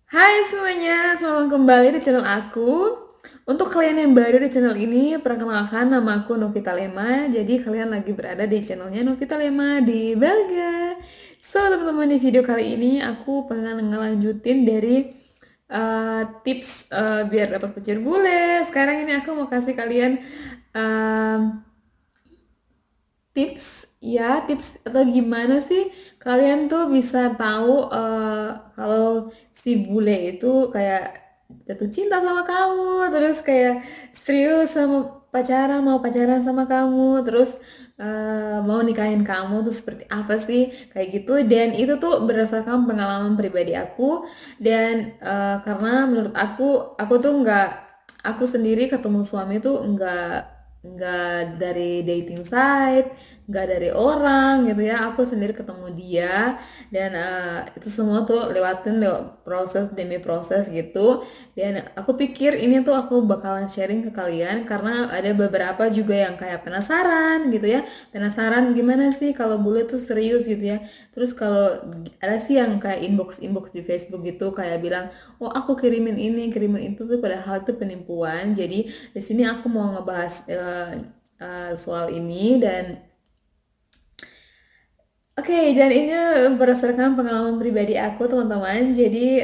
Hai semuanya, selamat datang kembali di channel aku. Untuk kalian yang baru di channel ini, perkenalkan nama aku Novita Lema. Jadi kalian lagi berada di channelnya Novita Lema di Belga. So teman-teman, di video kali ini aku pengen ngelanjutin dari tips biar dapat pencir bule. Sekarang ini aku mau kasih kalian eh, tips atau gimana sih kalian tuh bisa tahu kalau si bule itu kayak jatuh cinta sama kamu, terus kayak serius sama pacaran, mau pacaran sama kamu, terus mau nikahin kamu tuh seperti apa sih kayak gitu. Dan itu tuh berdasarkan pengalaman pribadi aku. Dan karena menurut aku tuh nggak, aku sendiri ketemu suami tuh nggak dari dating site, nggak dari orang gitu ya, aku sendiri ketemu dia. Dan itu semua tuh lewatin lewat proses demi proses gitu. Dan aku pikir ini tuh aku bakalan sharing ke kalian karena ada beberapa juga yang kayak penasaran gitu ya, penasaran gimana sih kalau bule tuh serius gitu ya. Terus kalau ada sih yang kayak inbox inbox di Facebook gitu kayak bilang, oh aku kirimin ini kirimin itu tuh, padahal itu penipuan. Jadi di sini aku mau ngebahas soal ini. Dan oke, dan ini berdasarkan pengalaman pribadi aku teman-teman. Jadi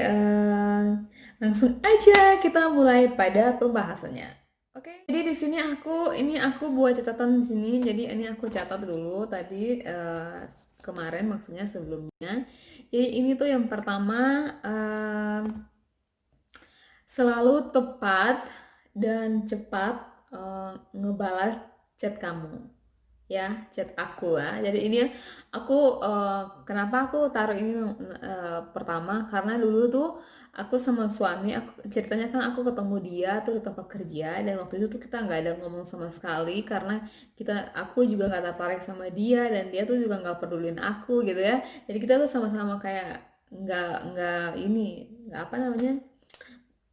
langsung aja kita mulai pada pembahasannya. Oke, jadi di sini aku buat catatan di sini. Jadi ini aku catat dulu tadi kemarin, maksudnya sebelumnya. Jadi ini tuh yang pertama, selalu tepat dan cepat ngebalas chat kamu ya, chat aku ya. Jadi ini aku kenapa aku taruh ini pertama, karena dulu tuh aku sama suami, aku ceritanya kan aku ketemu dia tuh di tempat kerja. Dan waktu itu tuh kita nggak ada ngomong sama sekali karena aku juga nggak tertarik sama dia dan dia tuh juga nggak pedulin aku gitu ya. Jadi kita tuh sama-sama kayak nggak ini, nggak apa namanya,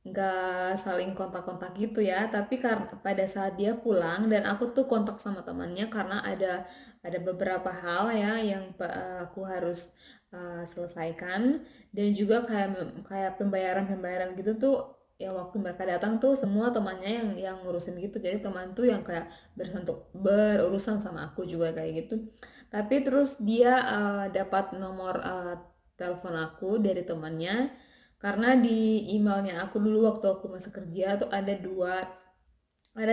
nggak saling kontak-kontak gitu ya. Tapi karena pada saat dia pulang dan aku tuh kontak sama temannya karena ada beberapa hal ya yang aku harus selesaikan. Dan juga kayak kayak pembayaran-pembayaran gitu tuh, ya waktu mereka datang tuh semua temannya yang ngurusin gitu. Jadi teman tuh yang kayak berurusan sama aku juga kayak gitu. Tapi terus dia dapat nomor telepon aku dari temannya karena di emailnya aku dulu waktu aku masih kerja tuh ada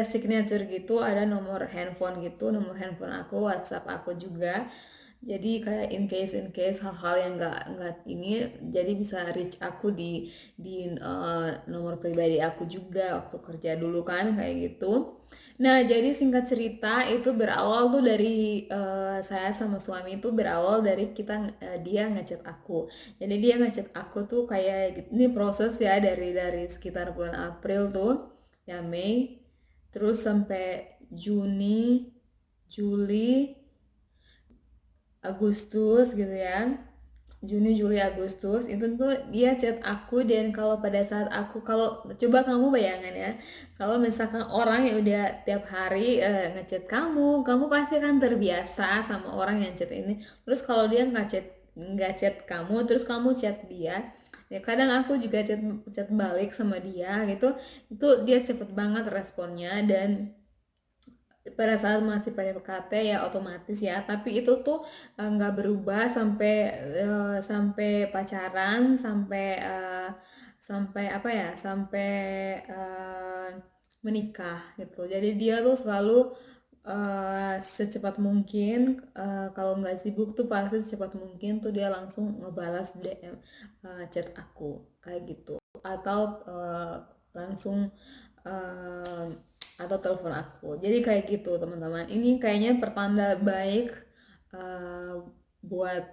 signature gitu, ada nomor handphone gitu, nomor handphone aku, WhatsApp aku juga. Jadi kayak in case hal-hal yang nggak ini, jadi bisa reach aku di nomor pribadi aku juga waktu kerja dulu kan kayak gitu. Nah, jadi singkat cerita itu berawal tuh dari saya sama suami itu berawal dari dia ngechat aku. Jadi dia ngechat aku tuh kayak gitu. Ini proses ya dari sekitar bulan April tuh, ya Mei, terus sampai Juni, Juli, Agustus gitu ya. Juni, Juli, Agustus itu tuh dia chat aku. Dan kalau pada saat kalau coba kamu bayangan ya, kalau misalkan orang yang udah tiap hari ngechat kamu pasti kan terbiasa sama orang yang chat ini. Terus kalau dia nggak chat kamu, terus kamu chat dia, ya kadang aku juga chat chat balik sama dia gitu. Itu dia cepet banget responnya. Dan pada saat masih PDKT ya otomatis ya, tapi itu tuh nggak berubah sampai sampai pacaran, sampai apa ya, sampai eh, menikah gitu. Jadi dia tuh selalu secepat mungkin, kalau nggak sibuk tuh pasti secepat mungkin tuh dia langsung ngebalas DM chat aku kayak gitu, atau langsung eh, atau telepon aku. Jadi kayak gitu teman-teman. Ini kayaknya pertanda baik eh, buat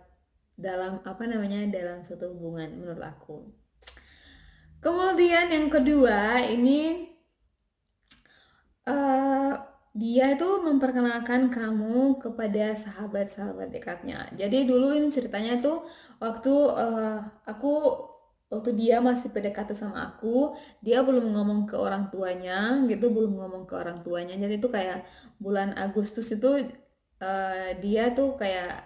dalam apa namanya, dalam satu hubungan menurut aku. Kemudian yang kedua ini, eh, dia itu memperkenalkan kamu kepada sahabat-sahabat dekatnya. Jadi dulu ini ceritanya tuh waktu aku waktu dia masih PDKT sama aku, dia belum ngomong ke orang tuanya gitu, belum ngomong ke orang tuanya. Jadi itu kayak bulan Agustus itu dia tuh kayak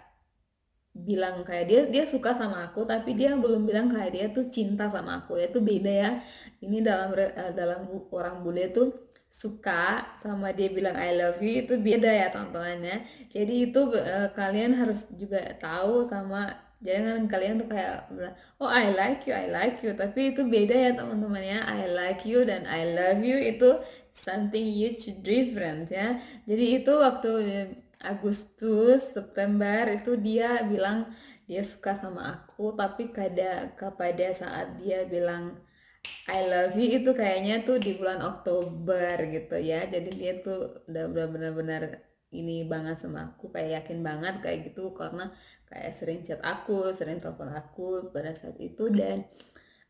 bilang kayak dia suka sama aku, tapi dia belum bilang kayak dia tuh cinta sama aku. Ya itu beda ya. Ini dalam orang bule tuh suka sama dia bilang I love you itu beda ya tontonannya. Jadi itu kalian harus juga tahu sama, jangan kalian tuh kayak bilang, oh I like you, tapi itu beda ya teman-teman ya. I like you dan I love you itu something huge different ya. Jadi itu waktu Agustus, September itu dia bilang dia suka sama aku, tapi kepada saat dia bilang I love you itu kayaknya tuh di bulan Oktober gitu ya. Jadi dia tuh udah benar-benar ini banget sama aku, kayak yakin banget kayak gitu, karena kayak sering chat aku, sering telepon aku pada saat itu. Dan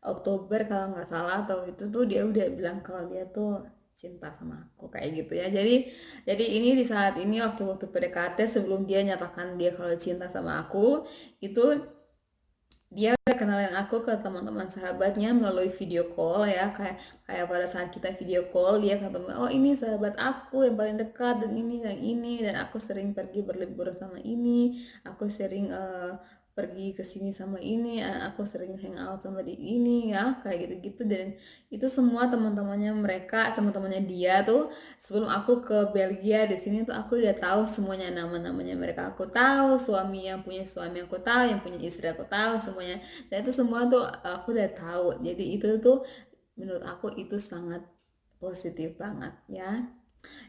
Oktober kalau nggak salah atau itu tuh dia udah bilang kalau dia tuh cinta sama aku kayak gitu ya. Jadi ini di saat ini waktu-waktu PDKT sebelum dia nyatakan dia kalau cinta sama aku itu dia udah kenalin aku ke teman-teman sahabatnya melalui video call ya, kayak kayak pada saat kita video call dia ketemu, oh ini sahabat aku yang paling dekat dan ini yang ini, dan aku sering pergi berlibur sama ini, aku sering pergi ke sini sama ini, aku sering hangout sama di ini ya, kayak gitu-gitu. Dan itu semua teman-temannya mereka, teman-temannya dia tuh sebelum aku ke Belgia di sini tuh aku udah tahu semuanya, nama-namanya mereka aku tahu, suami yang punya suami aku tahu, yang punya istri aku tahu semuanya. Dan itu semua tuh aku udah tahu. Jadi itu tuh menurut aku itu sangat positif banget ya.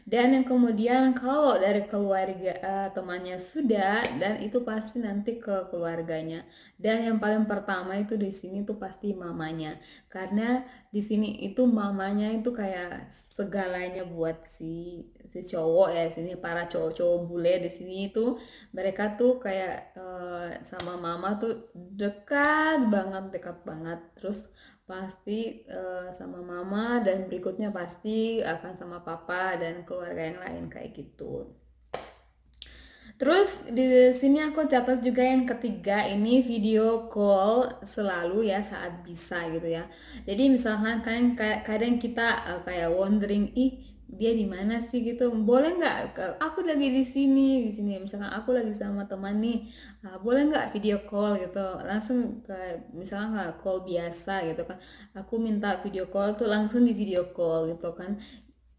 Dan yang kemudian kalau dari keluarga temannya sudah, dan itu pasti nanti ke keluarganya. Dan yang paling pertama itu di sini tuh pasti mamanya. Karena di sini itu mamanya itu kayak segalanya buat si cowok ya. Di sini para cowok-cowok bule di sini itu mereka tuh kayak sama mama tuh dekat banget. Terus pasti sama mama, dan berikutnya pasti akan sama papa dan keluarga yang lain kayak gitu. Terus di sini aku catat juga yang ketiga, ini video call selalu ya saat bisa gitu ya. Jadi misalkan kan kadang kita kayak wondering, ih dia di mana sih gitu. Boleh nggak aku lagi di sini. Misalkan aku lagi sama teman nih, boleh nggak video call gitu. Langsung ke misalkan nggak call biasa gitu kan. Aku minta video call tuh langsung di video call gitu kan.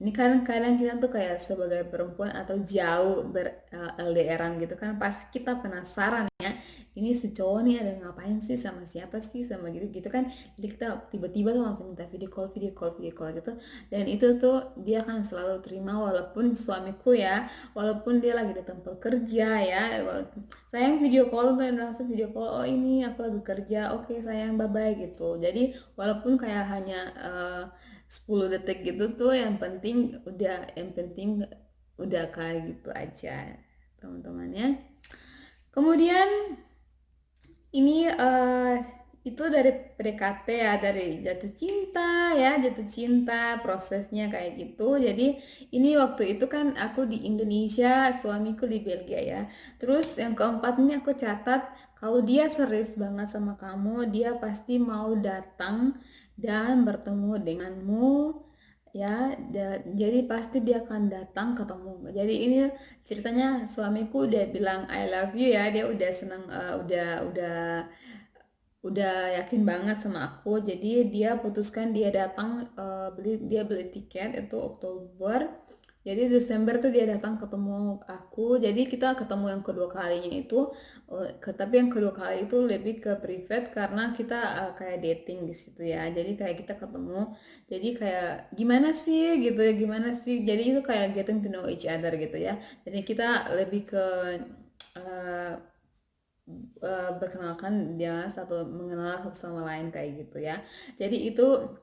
Ini kan kadang kita tuh kayak sebagai perempuan atau jauh LDRan gitu kan, pasti kita penasaran ya, ini si cowok nih ada ngapain sih, sama siapa sih, sama gitu gitu kan. Jadi kita tiba-tiba tuh langsung minta video call gitu. Dan itu tuh dia akan selalu terima, walaupun suamiku ya, walaupun dia lagi di tempat kerja ya, sayang video call tuh langsung video call, oh ini aku lagi kerja, oke sayang bye bye gitu. Jadi walaupun kayak hanya 10 detik gitu tuh, yang penting udah kayak gitu aja teman-teman ya. Kemudian ini itu dari PDKT ya, dari jatuh cinta prosesnya kayak gitu. Jadi ini waktu itu kan aku di Indonesia, suamiku di Belgia ya. Terus yang keempat ini aku catat, kalau dia serius banget sama kamu, dia pasti mau datang dan bertemu denganmu ya. Jadi pasti dia akan datang ketemu. Jadi ini ceritanya suamiku udah bilang I love you ya, dia udah seneng, udah yakin banget sama aku. Jadi dia putuskan dia datang, dia beli tiket itu Oktober. Jadi Desember tuh dia datang ketemu aku. Jadi kita ketemu yang kedua kalinya itu, tapi yang kedua kali itu lebih ke private karena kita kayak dating di situ ya. Jadi kayak kita ketemu. Jadi kayak gimana sih gitu ya, gimana sih. Jadi itu kayak getting to know each other gitu ya. Jadi kita lebih ke uh, berkenalkan dia, mengenal satu sama lain kayak gitu ya. Jadi itu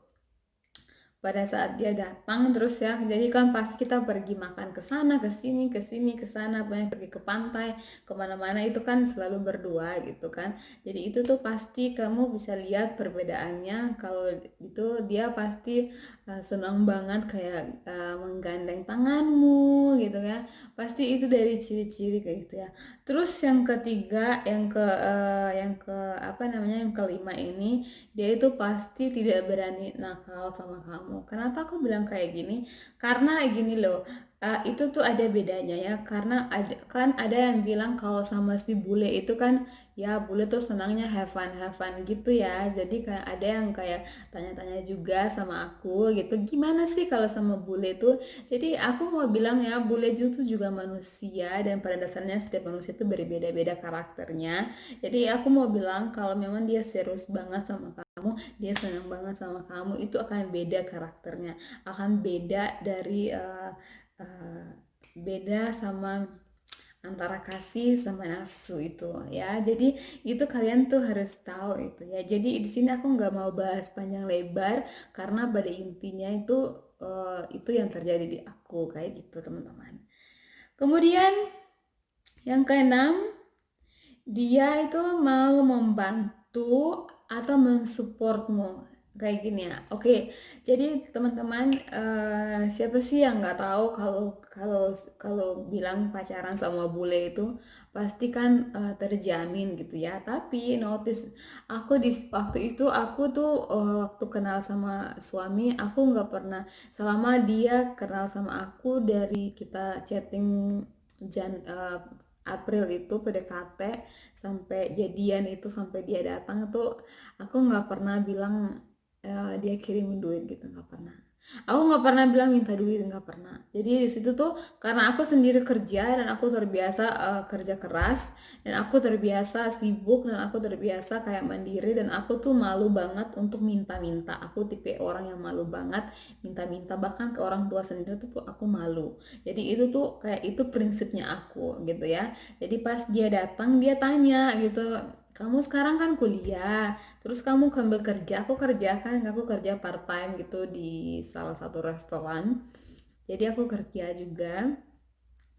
pada saat dia datang terus ya, jadi kan pasti kita pergi makan ke sana ke sini ke sana, banyak pergi ke pantai kemana-mana, itu kan selalu berdua gitu kan. Jadi itu tuh pasti kamu bisa lihat perbedaannya, kalau itu dia pasti senang banget kayak menggandeng tanganmu gitu ya, pasti itu dari ciri-ciri kayak gitu ya. Terus yang ketiga, yang ke apa namanya, yang kelima ini, dia itu pasti tidak berani nakal sama kamu. Kenapa aku bilang kayak gini? Karena gini loh, Itu tuh ada bedanya ya, karena ada yang bilang kalau sama si bule itu kan, ya bule tuh senangnya have fun gitu ya. Jadi kayak ada yang kayak tanya-tanya juga sama aku gitu, gimana sih kalau sama bule tuh? Jadi aku mau bilang ya, bule itu juga manusia dan pada dasarnya setiap manusia itu berbeda-beda karakternya. Jadi aku mau bilang kalau memang dia serius banget sama kamu, dia senang banget sama kamu, itu akan beda karakternya, akan beda dari eh, beda sama antara kasih sama nafsu itu ya. Jadi itu kalian tuh harus tahu itu ya. Jadi di sini aku nggak mau bahas panjang lebar karena pada intinya itu itu yang terjadi di aku kayak gitu teman-teman. Kemudian yang keenam, dia itu mau membantu atau mensupportmu kayak gini ya. Oke, jadi teman-teman, siapa sih yang nggak tahu kalau kalau kalau bilang pacaran sama bule itu pasti kan terjamin gitu ya. Tapi notice aku di waktu itu aku tuh waktu kenal sama suami aku nggak pernah, selama dia kenal sama aku dari kita chatting April itu PDKT sampai jadian itu, sampai dia datang tuh aku nggak pernah bilang dia kirimin duit gitu, nggak pernah. Aku nggak pernah bilang minta duit, nggak pernah. Jadi di situ tuh karena aku sendiri kerja dan aku terbiasa kerja keras dan aku terbiasa sibuk dan aku terbiasa kayak mandiri dan aku tuh malu banget untuk minta-minta. Aku tipe orang yang malu banget minta-minta, bahkan ke orang tua sendiri tuh aku malu. Jadi itu tuh kayak itu prinsipnya aku gitu ya. Jadi pas dia datang dia tanya gitu, kamu sekarang kan kuliah, terus kamu kan bekerja, aku kerja part time gitu di salah satu restoran. Jadi aku kerja juga,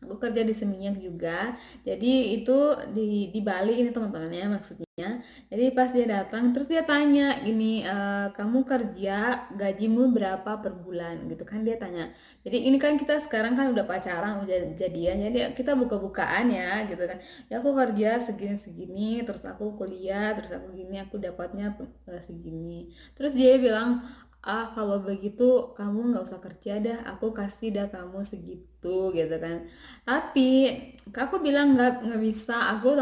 aku kerja di Seminyak juga. Jadi itu di Bali ini teman-temannya maksudnya. Jadi pas dia datang terus dia tanya gini, kamu kerja gajimu berapa per bulan gitu kan dia tanya. Jadi ini kan kita sekarang kan udah pacaran udah jadian, jadi kita buka-bukaan ya gitu kan. Ya aku kerja segini-segini, terus aku kuliah, terus aku gini, aku dapatnya segini. Terus dia bilang, kalau begitu kamu nggak usah kerja dah, aku kasih dah kamu segitu gitu kan. Tapi aku bilang nggak bisa, aku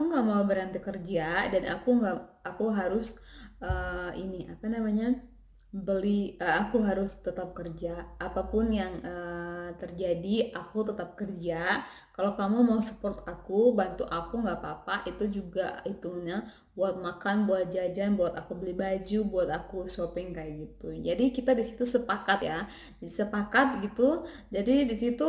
nggak mau berhenti kerja dan aku harus ini apa namanya, aku harus tetap kerja apapun yang terjadi, aku tetap kerja. Kalau kamu mau support aku, bantu aku nggak apa-apa, itu juga itunya buat makan, buat jajan, buat aku beli baju, buat aku shopping kayak gitu. Jadi kita di situ sepakat ya, sepakat gitu. Jadi di situ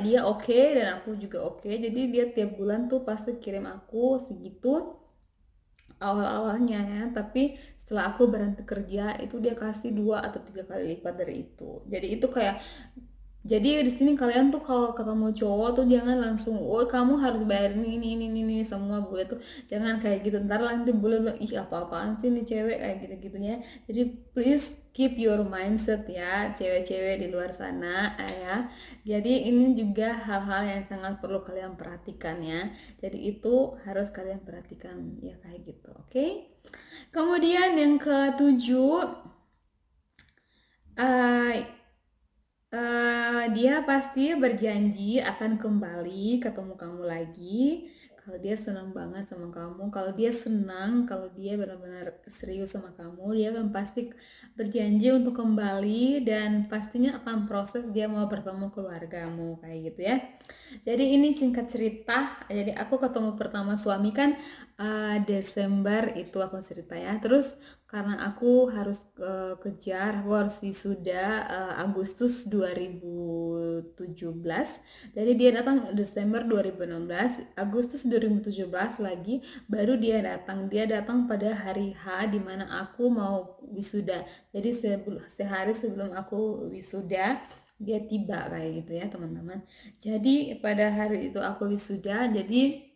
dia oke dan aku juga oke. Jadi dia tiap bulan tuh pasti kirim aku segitu awal-awalnya ya, tapi setelah aku berhenti kerja itu dia kasih 2 atau 3 kali lipat dari itu. Jadi itu kayak, jadi di sini kalian tuh kalau ketemu cowok tuh jangan langsung, oh kamu harus bayar ini semua bule tuh, jangan kayak gitu. Ntar nanti bule bilang, ih apa-apaan sih nih cewek kayak gitu-gitunya. Jadi please keep your mindset ya, cewek-cewek di luar sana ya. Jadi ini juga hal-hal yang sangat perlu kalian perhatikan ya. Jadi itu harus kalian perhatikan ya kayak gitu, oke? Kemudian yang ketujuh, eh dia pasti berjanji akan kembali ketemu kamu lagi kalau dia senang banget sama kamu. Kalau dia senang, kalau dia benar-benar serius sama kamu, dia kan pasti berjanji untuk kembali dan pastinya akan proses dia mau bertemu keluargamu kayak gitu ya. Jadi ini singkat cerita, jadi aku ketemu pertama suami kan Desember itu aku cerita ya. Terus karena aku harus kejar, aku harus wisuda Agustus 2017. Jadi dia datang Desember 2016, Agustus 2017 lagi baru dia datang. Dia datang pada hari H di mana aku mau wisuda. Jadi sehari sebelum aku wisuda dia tiba kayak gitu ya teman-teman. Jadi pada hari itu aku wisuda, jadi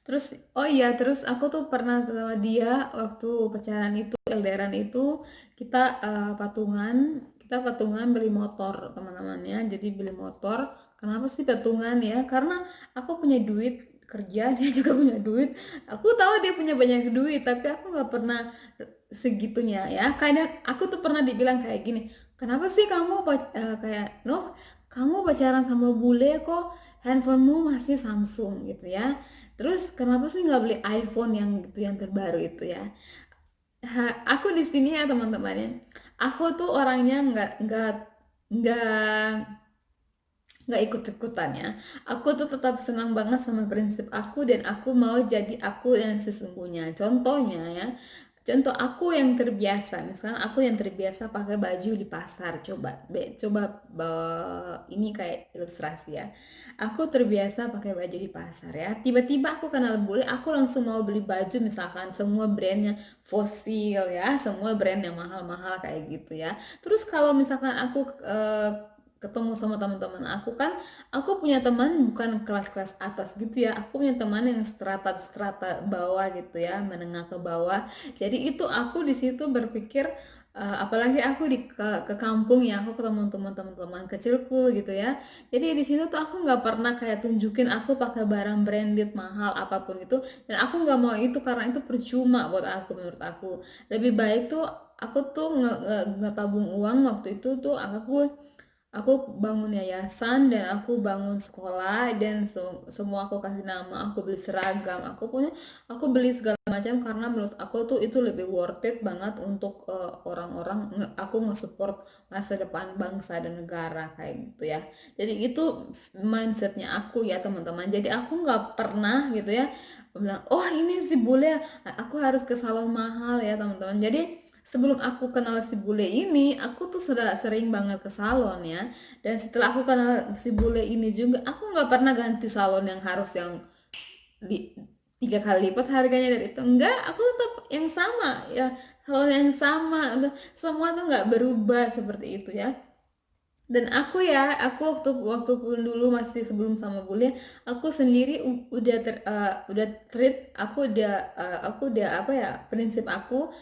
terus oh iya terus aku tuh pernah sama dia waktu pacaran itu, LDRan itu kita patungan beli motor teman-temannya. Jadi beli motor, kenapa sih patungan ya? Karena aku punya duit kerja, dia juga punya duit. Aku tahu dia punya banyak duit, tapi aku nggak pernah segitunya ya. Kadang aku tuh pernah dibilang kayak gini, kenapa sih kamu kayak Noh, kamu pacaran sama bule kok handphonemu masih Samsung gitu ya. Terus kenapa sih nggak beli iPhone yang gitu yang terbaru itu ya. Aku di sini ya teman-teman ya. Aku tuh orangnya nggak nggak ikut-ikutan ya. Aku tuh tetap senang banget sama prinsip aku dan aku mau jadi aku yang sesungguhnya. Contohnya ya, contoh aku yang terbiasa, misalnya aku yang terbiasa pakai baju di pasar. Coba ini kayak ilustrasi ya. Aku terbiasa pakai baju di pasar ya. Tiba-tiba aku kenal bule, aku langsung mau beli baju misalkan semua brandnya Fossil ya, semua brand yang mahal-mahal kayak gitu ya. Terus kalau misalkan aku ketemu sama teman-teman aku kan, aku punya teman bukan kelas-kelas atas gitu ya, aku punya teman yang strata-strata bawah gitu ya, menengah ke bawah. Jadi itu aku di situ berpikir apalagi aku ke kampung ya, aku ketemu teman-teman kecilku gitu ya. Jadi di situ tuh aku nggak pernah kayak tunjukin aku pakai barang branded mahal apapun itu, dan aku nggak mau itu karena itu percuma buat aku. Menurut aku lebih baik tuh aku tuh ngetabung uang waktu itu tuh aku bangun yayasan dan aku bangun sekolah dan semua aku kasih nama, aku beli seragam, aku beli segala macam karena menurut aku tuh itu lebih worth it banget untuk orang-orang aku nge-support masa depan bangsa dan negara kayak gitu ya. Jadi itu mindsetnya aku ya teman-teman. Jadi aku nggak pernah gitu ya bilang, oh ini si bule aku harus ke salon mahal ya teman-teman. Jadi sebelum aku kenal si bule ini, aku tuh sudah sering banget ke salon ya. Dan setelah aku kenal si bule ini juga, aku nggak pernah ganti salon yang harus yang di, 3 kali lipat harganya dari itu. Enggak, aku tetap yang sama ya, salon yang sama. Semua tuh nggak berubah seperti itu ya. Dan aku waktu waktu pun dulu masih sebelum sama bule, aku sendiri udah treat, aku udah apa ya, prinsip aku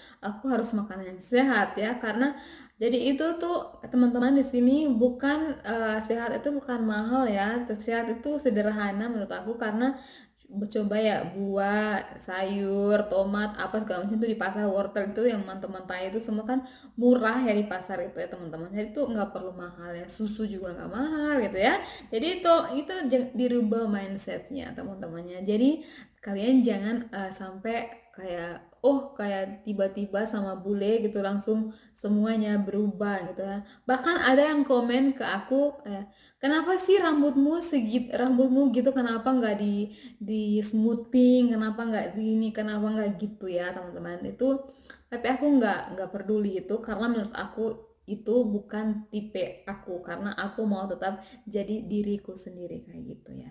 harus makan yang sehat ya, karena jadi itu tuh teman-teman di sini bukan sehat itu bukan mahal ya, sehat itu sederhana menurut aku, karena coba ya buah, sayur, tomat, apa segala macam itu di pasar, wortel itu yang mentah-mentah itu semua kan murah ya di pasar itu ya teman-teman. Jadi itu nggak perlu mahal ya, susu juga nggak mahal gitu ya. Jadi itu dirubah mindsetnya teman-temannya. Jadi kalian jangan sampai kayak tiba-tiba sama bule gitu langsung semuanya berubah gitu ya. Bahkan ada yang komen ke aku kenapa sih rambutmu gitu, kenapa nggak di smoothing, kenapa nggak sini, kenapa nggak gitu ya teman-teman itu. Tapi aku nggak peduli itu karena menurut aku itu bukan tipe aku, karena aku mau tetap jadi diriku sendiri kayak gitu ya.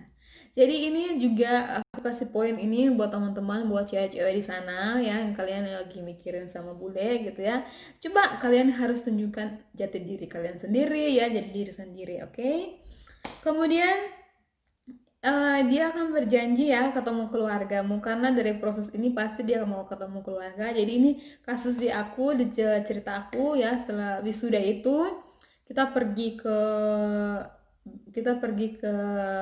Jadi ini juga aku kasih poin ini buat teman-teman, buat cewek-cewek di sana ya, yang kalian yang lagi mikirin sama bule gitu ya. Coba kalian harus tunjukkan jati diri kalian sendiri ya, jadi diri sendiri, oke? Kemudian dia akan berjanji ya ketemu keluargamu, karena dari proses ini pasti dia mau ketemu keluarga. Jadi ini kasus di aku, di cerita aku ya, setelah wisuda itu kita pergi ke kita pergi ke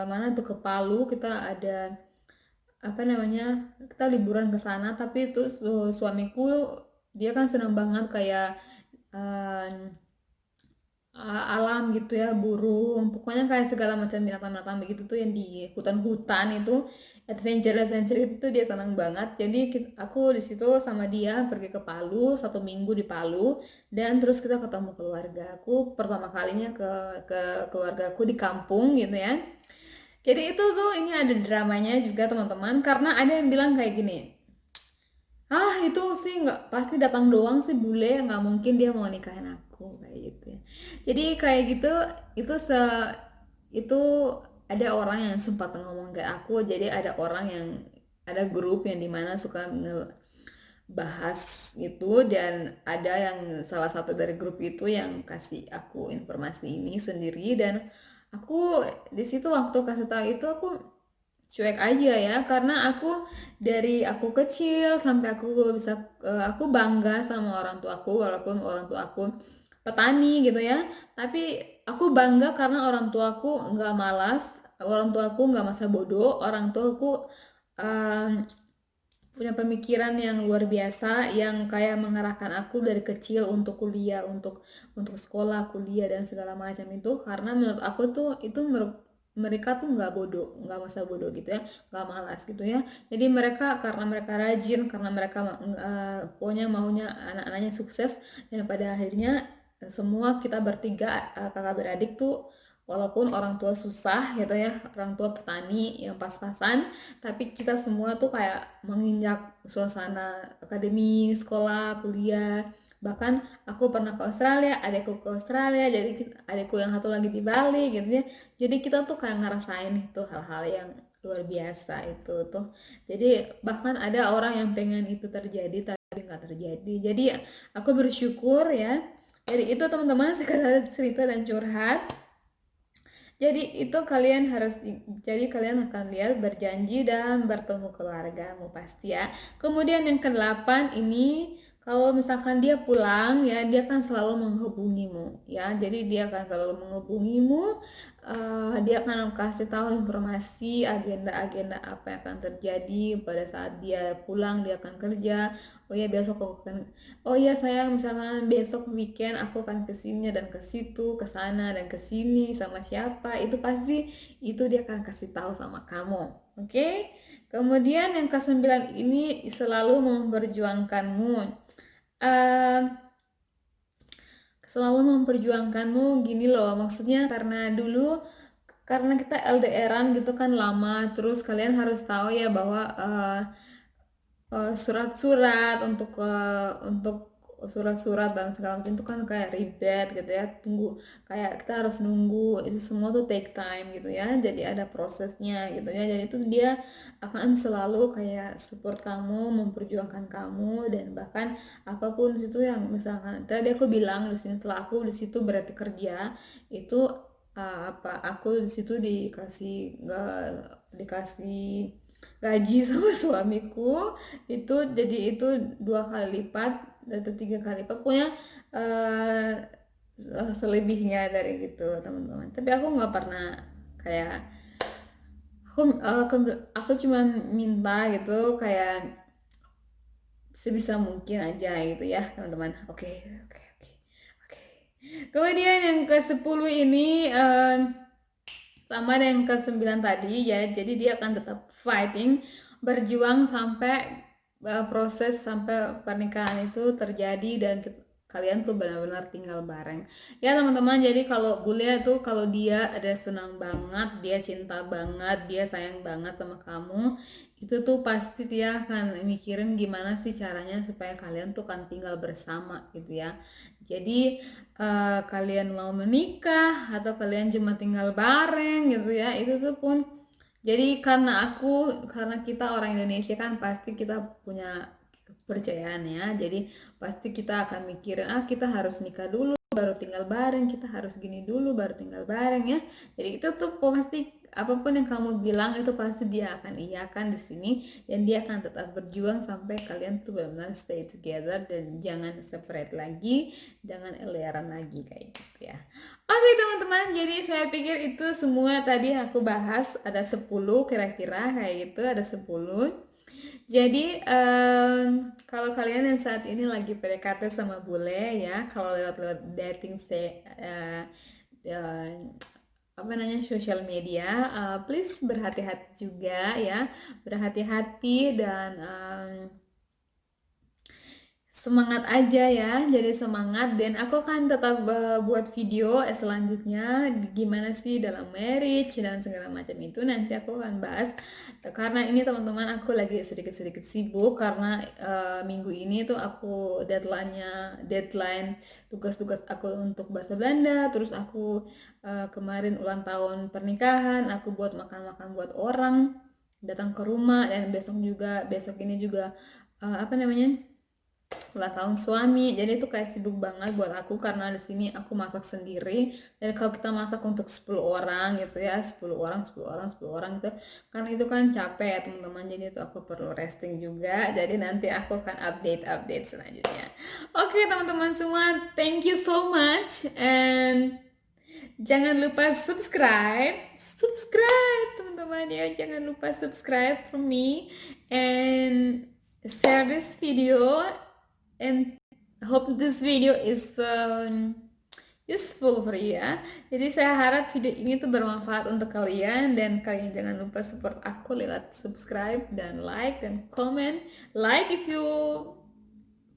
mana tuh, ke Palu. Kita ada apa namanya, kita liburan ke sana, tapi itu suamiku dia kan senang banget kayak eh, alam gitu ya, burung, pokoknya kayak segala macam binatang-binatang begitu tuh yang di hutan-hutan itu, adventure itu dia senang banget. Jadi aku di situ sama dia pergi ke Palu 1 minggu di Palu, dan terus kita ketemu keluarga aku pertama kalinya ke keluargaku di kampung gitu ya. Jadi itu tuh ini ada dramanya juga teman-teman, karena ada yang bilang kayak gini, ah itu sih nggak pasti datang doang sih bule, nggak mungkin dia mau nikahin aku kayak gitu ya. Jadi kayak gitu, itu itu ada orang yang sempat ngomong ke aku. Jadi ada grup yang dimana suka ngebahas gitu, dan ada yang salah satu dari grup itu yang kasih aku informasi ini sendiri, dan aku di situ waktu kasih tahu itu aku cuek aja ya, karena dari aku kecil sampai aku bangga sama orang tuaku, walaupun orang tuaku petani gitu ya, tapi aku bangga karena orang tuaku nggak malas, orang tuaku nggak masa bodoh, orang tuaku um, punya pemikiran yang luar biasa yang kayak mengarahkan aku dari kecil untuk kuliah, untuk sekolah, kuliah dan segala macam itu, karena menurut aku tuh itu mereka tuh nggak bodoh, nggak masa bodoh gitu ya, nggak malas gitu ya. Jadi mereka karena mereka rajin, karena mereka pokoknya maunya anak-anaknya sukses, dan pada akhirnya semua kita bertiga kakak beradik tuh walaupun orang tua susah gitu ya, orang tua petani yang pas-pasan, tapi kita semua tuh kayak menginjak suasana akademi, sekolah, kuliah. Bahkan aku pernah ke Australia, adekku ke Australia, jadi adekku yang satu lagi di Bali gitu ya. Jadi kita tuh kayak ngerasain itu hal-hal yang luar biasa itu tuh. Jadi bahkan ada orang yang pengen itu terjadi tapi nggak terjadi. Jadi aku bersyukur ya. Jadi itu teman-teman sekedar cerita dan curhat. Jadi itu kalian harus, jadi kalian akan lihat berjanji dan bertemu keluargamu pasti ya. Kemudian yang ke-8 ini, kalau misalkan dia pulang ya, dia akan selalu menghubungimu ya. Jadi dia akan selalu menghubungimu, dia akan kasih tahu informasi agenda-agenda apa yang akan terjadi pada saat dia pulang, dia akan kerja. Oh ya besok aku akan, oh iya sayang, misalkan besok weekend aku akan ke sini dan ke situ, ke sana dan ke sini sama siapa, itu pasti itu dia akan kasih tahu sama kamu. Oke? Kemudian yang ke-9 ini selalu memperjuangkanmu. Eh, Selalu memperjuangkanmu gini loh, maksudnya karena dulu karena kita LDRan gitu kan lama, terus kalian harus tahu ya bahwa surat-surat untuk surat-surat dan segala macam itu kan kayak ribet gitu ya, tunggu, kayak kita harus nunggu, itu semua tuh take time gitu ya, jadi ada prosesnya gitu ya. Jadi itu dia akan selalu kayak support kamu, memperjuangkan kamu, dan bahkan apapun situ yang misalkan tadi aku bilang di sini, setelah aku di situ berarti kerja itu, apa aku di situ dikasih, dikasih gaji sama suamiku itu, jadi itu 2 kali lipat atau 3 kali lipat, pokoknya eh, selebihnya dari gitu teman-teman. Tapi aku nggak pernah kayak aku cuma minta gitu kayak sebisa mungkin aja gitu ya teman-teman. Oke, oke, oke, oke. Kemudian yang ke-10 ini sama dengan yang ke-9 tadi ya, jadi dia akan tetap fighting, berjuang sampai proses sampai pernikahan itu terjadi dan kalian tuh benar-benar tinggal bareng ya teman-teman. Jadi kalau bule tuh kalau dia ada senang banget, dia cinta banget, dia sayang banget sama kamu, itu tuh pasti dia akan mikirin gimana sih caranya supaya kalian tuh kan tinggal bersama gitu ya. Jadi kalian mau menikah atau kalian cuma tinggal bareng gitu ya, itu tuh pun jadi karena kita orang Indonesia kan pasti kita punya kepercayaan ya, jadi pasti kita akan mikirin kita harus nikah dulu baru tinggal bareng, kita harus gini dulu baru tinggal bareng ya. Jadi itu tuh pasti apapun yang kamu bilang itu pasti dia akan iyakan di sini, dan dia akan tetap berjuang sampai kalian tuh benar-benar stay together dan jangan separate lagi, jangan LDRan lagi kayak gitu ya. Oke teman-teman, jadi saya pikir itu semua tadi aku bahas, ada 10 kira-kira kayak gitu, ada 10. Jadi kalau kalian yang saat ini lagi PDKT sama bule ya, kalau lewat-lewat dating uh, apa namanya sosial media, please berhati-hati juga ya, berhati-hati dan semangat aja ya, jadi semangat, dan aku akan tetap buat video selanjutnya gimana sih dalam marriage dan segala macam itu, nanti aku akan bahas. Karena ini teman-teman aku lagi sedikit-sedikit sibuk karena minggu ini tuh aku deadline tugas-tugas aku untuk bahasa Belanda, terus aku kemarin ulang tahun pernikahan, aku buat makan-makan buat orang datang ke rumah, dan besok ini juga apa namanya ulang tahun suami. Jadi itu kayak sibuk banget buat aku karena di sini aku masak sendiri, dan kalau kita masak untuk 10 orang gitu ya, 10 orang 10 orang 10 orang gitu kan, itu kan capek ya teman-teman. Jadi itu aku perlu resting juga, jadi nanti aku akan update selanjutnya. Oke teman-teman semua, thank you so much, and jangan lupa subscribe teman-teman ya, jangan lupa subscribe for me, and share this video and hope this video is useful for you ya. Jadi saya harap video ini tuh bermanfaat untuk kalian, dan kalian jangan lupa support aku lewat subscribe dan like dan comment. Like if you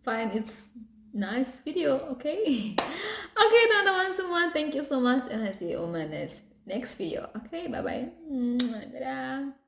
find it's nice video, okay? Okay teman-teman semua, thank you so much and I see you on my next video. Okay, bye bye. Dadah.